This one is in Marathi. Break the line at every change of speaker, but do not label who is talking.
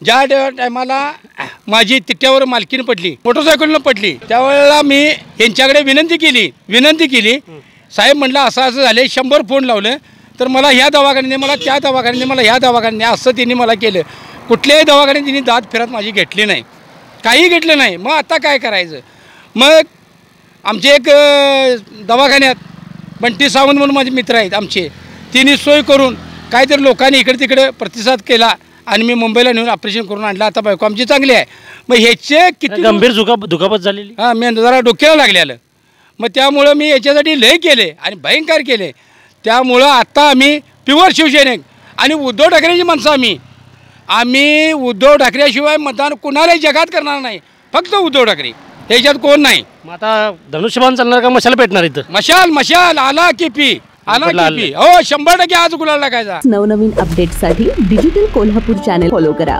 ज्या टायमाला माझी तिट्यावर मालकीन पडली, मोटरसायकलनं पडली, त्यावेळेला मी यांच्याकडे विनंती केली साहेब म्हटलं असं असं झाले, 100 फोन लावलं तर मला ह्या दवाखान्याने, मला त्या दवाखान्याने, मला ह्या दवाखान्याने, असं त्यांनी मला केलं. कुठल्याही दवाखान्यात त्यांनी दात फिरत माझी घेतली नाही, काही घेतलं नाही. मग आता काय करायचं? मग आमचे एक दवाखान्यात बंटी सावंत म्हणून माझे मित्र आहेत आमचे, तिने सोय करून काहीतरी लोकांनी इकडे तिकडे प्रतिसाद केला आणि मी मुंबईला नेऊन ऑपरेशन करून आणलं. आता बायको आमची चांगली आहे. मग ह्याचे किती
गंभीर दुखापत झालेली,
हां, मी जरा डोक्याला लागलेलं. मग त्यामुळं मी याच्यासाठी लय केले आणि भयंकर केले. त्यामुळं आता आम्ही प्युअर शिवसैनिक आणि उद्धव ठाकरेची माणसं. आम्ही उद्धव ठाकरेशिवाय मतदान कुणालाही जगात करणार नाही, फक्त उद्धव ठाकरे, याच्यात कोण नाही.
मग आता धनुष्यबाण चालणार का मशाल पेटणार इथं?
मशाल आला की पी, आला की पी. हो 100% आज गुलाल लागायचा.
नवनवीन अपडेटसाठी डिजिटल कोल्हापूर चॅनल फॉलो करा.